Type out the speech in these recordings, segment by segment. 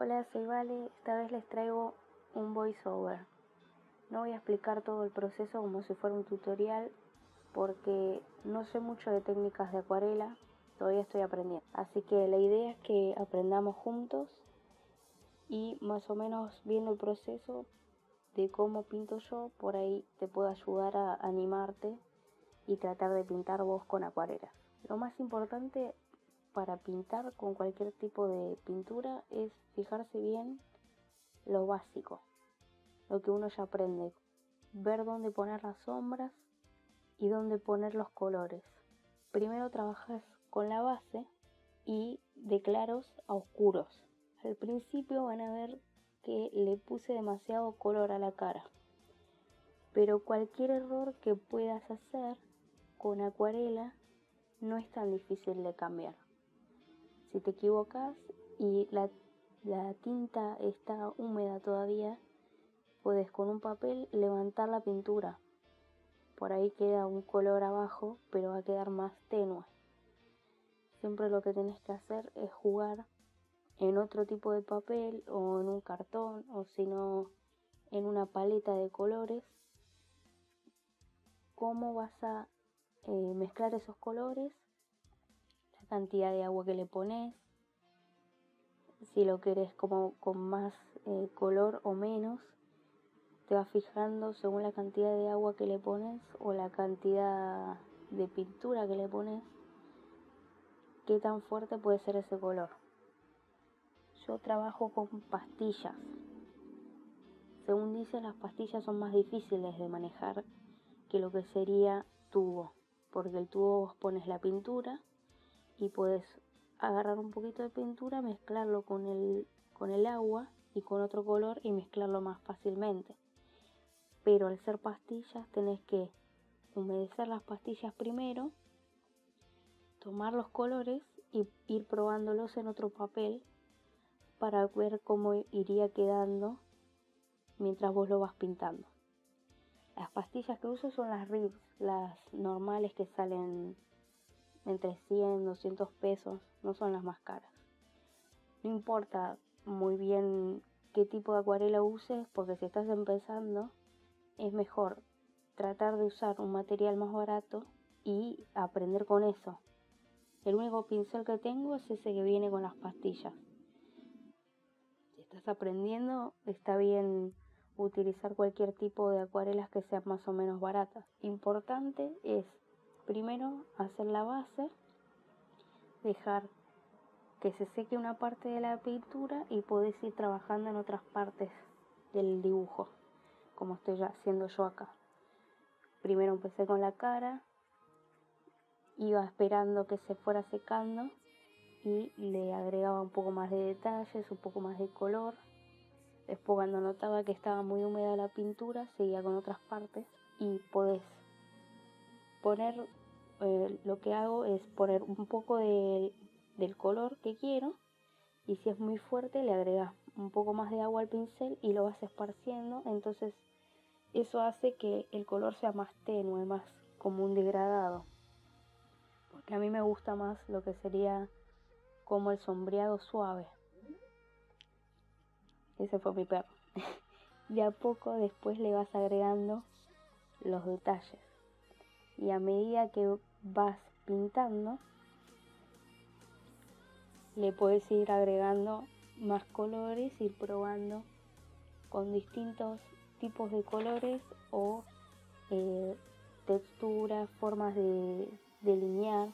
Hola, soy Vale. Esta vez les traigo un voiceover. No voy a explicar todo el proceso como si fuera un tutorial porque no sé mucho de técnicas de acuarela, todavía estoy aprendiendo. Así que la idea es que aprendamos juntos y más o menos viendo el proceso de cómo pinto yo, por ahí te puedo ayudar a animarte y tratar de pintar vos con acuarela. Lo más importante para pintar con cualquier tipo de pintura es fijarse bien lo básico, lo que uno ya aprende, ver dónde poner las sombras y dónde poner los colores. Primero trabajas con la base y de claros a oscuros. Al principio van a ver que le puse demasiado color a la cara, pero cualquier error que puedas hacer con acuarela no es tan difícil de cambiar. Si te equivocas y la tinta está húmeda todavía, puedes con un papel levantar la pintura. Por ahí queda un color abajo, pero va a quedar más tenue. Siempre lo que tenés que hacer es jugar en otro tipo de papel o en un cartón o si no en una paleta de colores. Cómo vas a mezclar esos colores, la cantidad de agua que le pones, si lo querés como con más color o menos. Te vas fijando según la cantidad de agua que le pones o la cantidad de pintura que le pones, qué tan fuerte puede ser ese color. Yo trabajo con pastillas. Según dicen, las pastillas son más difíciles de manejar que lo que sería tubo, porque el tubo vos pones la pintura y puedes agarrar un poquito de pintura, mezclarlo con el agua y con otro color y mezclarlo más fácilmente. Pero al ser pastillas tenés que humedecer las pastillas primero, tomar los colores y ir probándolos en otro papel para ver cómo iría quedando mientras vos lo vas pintando. Las pastillas que uso son las Ribs, las normales que salen entre 100, 200 pesos, no son las más caras. No importa muy bien qué tipo de acuarela uses, porque si estás empezando es mejor tratar de usar un material más barato y aprender con eso. El único pincel que tengo es ese que viene con las pastillas. Si estás aprendiendo, está bien utilizar cualquier tipo de acuarelas que sean más o menos baratas. Importante es primero hacer la base, dejar que se seque una parte de la pintura y podés ir trabajando en otras partes del dibujo, como estoy haciendo yo acá. Primero empecé con la cara, iba esperando que se fuera secando y le agregaba un poco más de detalles, un poco más de color. Después cuando notaba que estaba muy húmeda la pintura, seguía con otras partes y podés poner, lo que hago es poner un poco del color que quiero y si es muy fuerte le agregas un poco más de agua al pincel y lo vas esparciendo, entonces eso hace que el color sea más tenue, más como un degradado, porque a mí me gusta más lo que sería como el sombreado suave. Ese fue mi perro. De a poco después le vas agregando los detalles y a medida que vas pintando le puedes ir agregando más colores, ir probando con distintos tipos de colores o texturas, formas de delinear.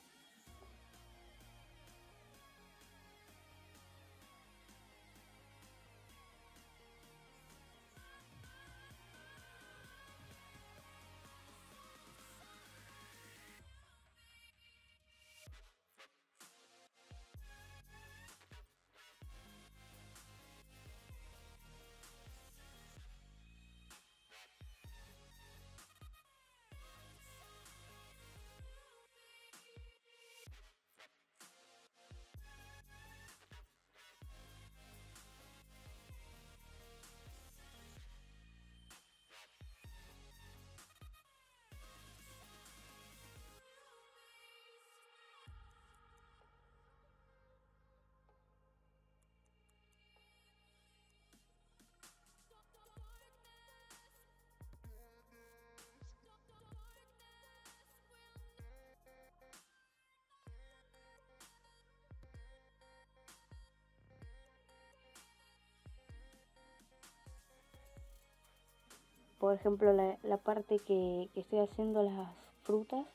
por ejemplo, la parte que estoy haciendo las frutas,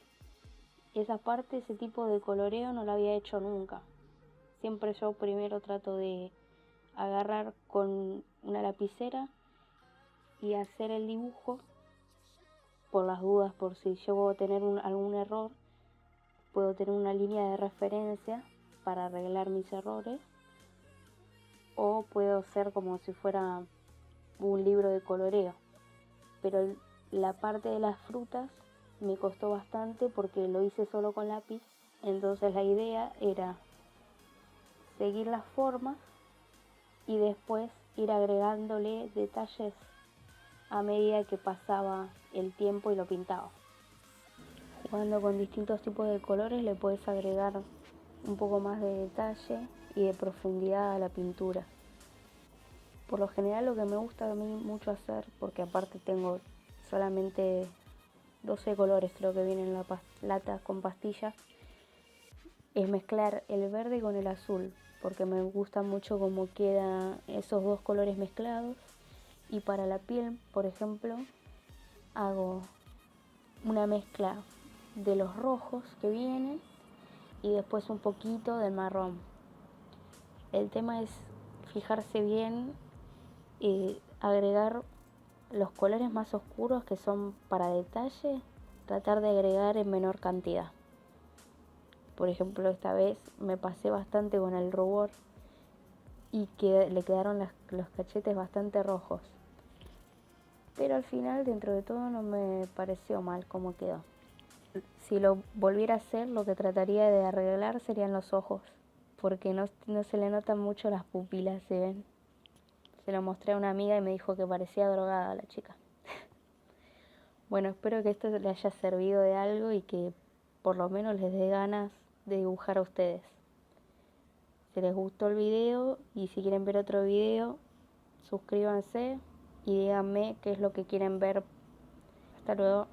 esa parte, ese tipo de coloreo no lo había hecho nunca. Siempre yo primero trato de agarrar con una lapicera y hacer el dibujo, por las dudas, por si llego a tener algún error, puedo tener una línea de referencia para arreglar mis errores, o puedo hacer como si fuera un libro de coloreo. Pero la parte de las frutas me costó bastante porque lo hice solo con lápiz, entonces la idea era seguir las formas y después ir agregándole detalles a medida que pasaba el tiempo y lo pintaba. Jugando con distintos tipos de colores le puedes agregar un poco más de detalle y de profundidad a la pintura. Por lo general lo que me gusta a mí mucho hacer, porque aparte tengo solamente 12 colores creo que vienen en la lata con pastillas, es mezclar el verde con el azul, porque me gusta mucho cómo quedan esos dos colores mezclados. Y para la piel, por ejemplo, hago una mezcla de los rojos que vienen y después un poquito del marrón. El tema es fijarse bien y agregar los colores más oscuros, que son para detalle, tratar de agregar en menor cantidad. Por ejemplo, esta vez me pasé bastante con el rubor y que le quedaron los cachetes bastante rojos. Pero al final, dentro de todo, no me pareció mal como quedó. Si lo volviera a hacer, lo que trataría de arreglar serían los ojos, porque no se le notan mucho las pupilas, ¿se ven? Se lo mostré a una amiga y me dijo que parecía drogada la chica. Bueno, espero que esto le haya servido de algo y que por lo menos les dé ganas de dibujar a ustedes. Si les gustó el video y si quieren ver otro video, suscríbanse y díganme qué es lo que quieren ver. Hasta luego.